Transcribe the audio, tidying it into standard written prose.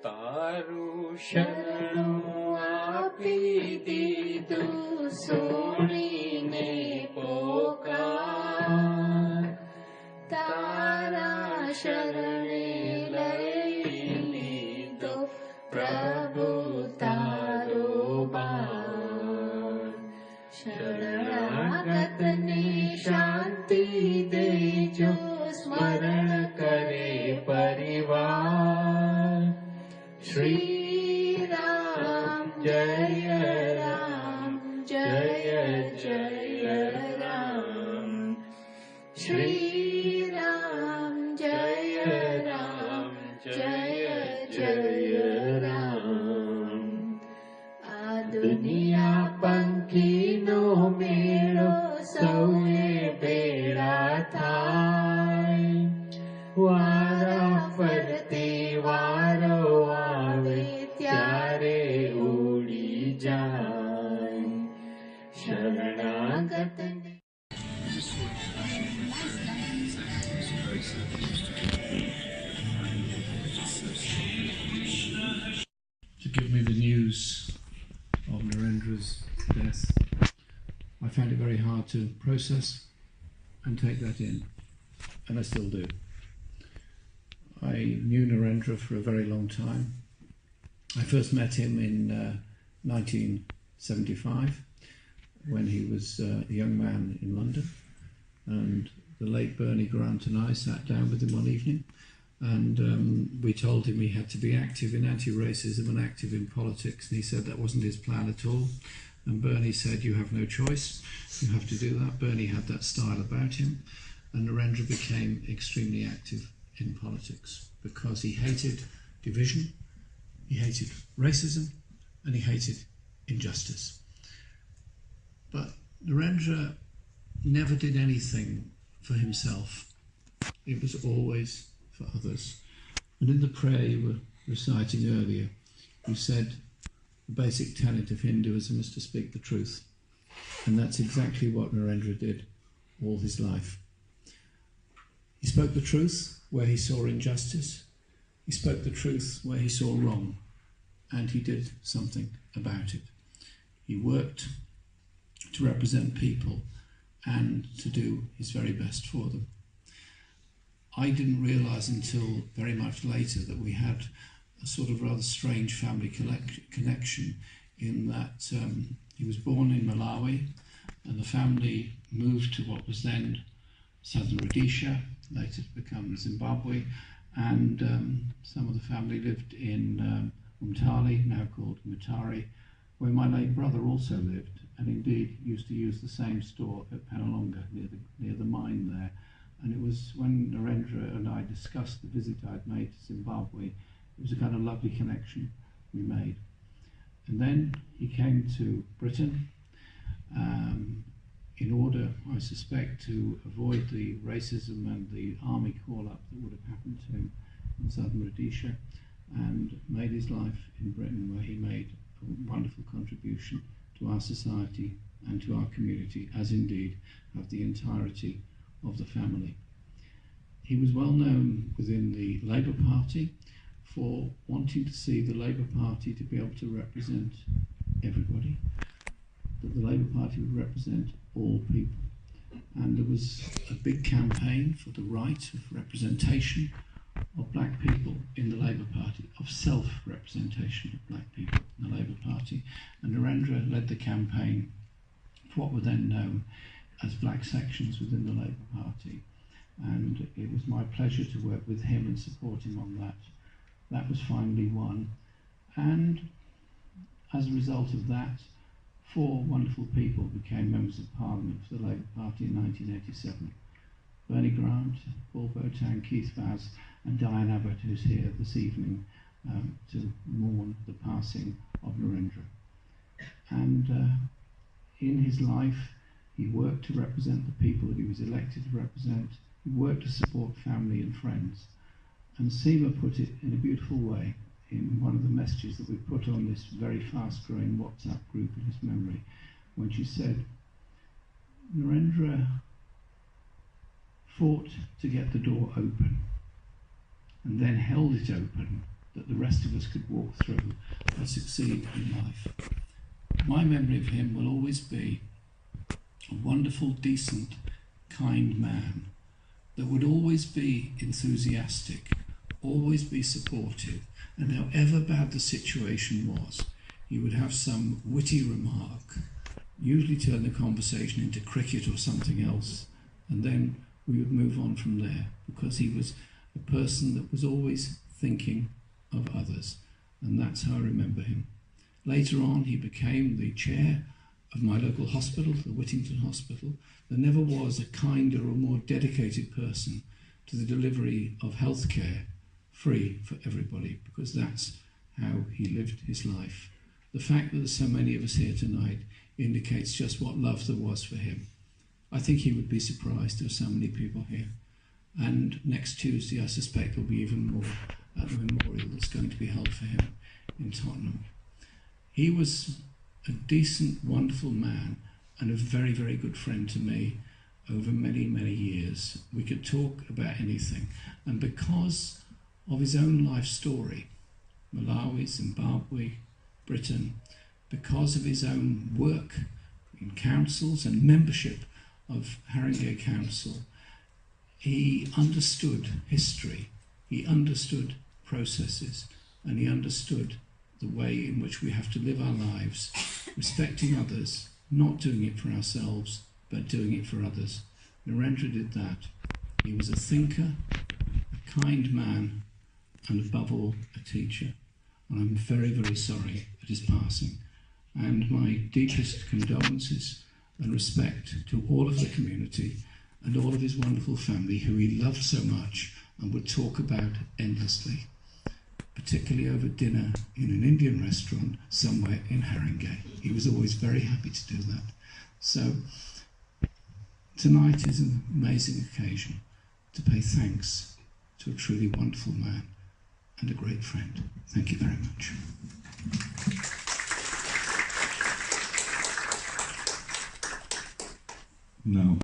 तारू शरणु आपी दीदू सोनी ने पोकार तारा शरणे लई लीधो प्रभु तारो बाण शरणागत ने शांति देजो स्मरण करे परिवार श्री राम जय राम जय जय राम श्री राम जय जय राम आ दुनिया पंखीनो मेळो सौए भेड़ा थाय वारा फरते वारो आवे त्यारे उड़ी जाए शरणागत to give me the news of Narendra's death. I found it very hard to process and take that in, and I still do. I knew Narendra for a very long time. I first met him in 1975 when he was a young man in London, and the late Bernie Grant and I sat down with him one evening, and we told him he had to be active in anti-racism and active in politics, and he said that wasn't his plan at all. And Bernie said, you have no choice, you have to do that. Bernie had that style about him, and Narendra became extremely active in politics because he hated division, he hated racism, and he hated injustice. But Narendra never did anything for himself. It was always for others. And in the prayer you were reciting earlier, you said the basic tenet of Hinduism is to speak the truth. And that's exactly what Narendra did all his life. He spoke the truth where he saw injustice. He spoke the truth where he saw wrong. And he did something about it. He worked to represent people and to do his very best for them. I didn't realise until very much later that we had a sort of rather strange family connection in that he was born in Malawi and the family moved to what was then Southern Rhodesia, later to become Zimbabwe, and some of the family lived in Umtali, now called Mutare, where my late brother also lived, and indeed used to use the same store at Penalonga, near the mine there. And it was when Narendra and I discussed the visit I'd made to Zimbabwe, it was a kind of lovely connection we made. And then he came to Britain in order, I suspect, to avoid the racism and the army call-up that would have happened to him in Southern Rhodesia, and made his life in Britain, where he made a wonderful contribution to our society and to our community, as indeed have the entirety of the family. He was well known within the Labour Party for wanting to see the Labour Party to be able to represent everybody, that the Labour Party would represent all people. And there was a big campaign for the right of representation of black people in the Labour Party, of self-representation of black people in the Labour Party. And Narendra led the campaign for what were then known as black sections within the Labour Party. And it was my pleasure to work with him and support him on that. That was finally won. And as a result of that, 4 wonderful people became members of Parliament for the Labour Party in 1987. Bernie Grant, Paul Botan, Keith Vaz, and Diane Abbott, who's here this evening to mourn the passing of Narendra. And in his life, he worked to represent the people that he was elected to represent. He worked to support family and friends. And Seema put it in a beautiful way in one of the messages that we put on this very fast-growing WhatsApp group in his memory, when she said, Narendra fought to get the door open and then held it open that the rest of us could walk through and succeed in life. My memory of him will always be a wonderful, decent, kind man that would always be enthusiastic, always be supportive, and however bad the situation was, he would have some witty remark, usually turn the conversation into cricket or something else, and then we would move on from there, because he was a person that was always thinking of others, and that's how I remember him. Later on, he became the chair of my local hospital, the Whittington Hospital. There never was a kinder or more dedicated person to the delivery of healthcare free for everybody, because that's how he lived his life. The fact that there's so many of us here tonight indicates just what love there was for him. I think he would be surprised there are so many people here. And next Tuesday, I suspect there'll be even more at the memorial that's going to be held for him in Tottenham. He was a decent, wonderful man and a very, very good friend to me over many, many years. We could talk about anything. And because of his own life story, Malawi, Zimbabwe, Britain, because of his own work in councils and membership of Haringey Council, he understood history, he understood processes, and he understood the way in which we have to live our lives, respecting others, not doing it for ourselves, but doing it for others. Narendra did that. He was a thinker, a kind man, and above all, a teacher. And I'm very, very sorry at his passing. And my deepest condolences and respect to all of the community and all of his wonderful family, who he loved so much and would talk about endlessly, particularly over dinner in an Indian restaurant somewhere in Haringey. He was always very happy to do that. So tonight is an amazing occasion to pay thanks to a truly wonderful man and a great friend. Thank you very much. No.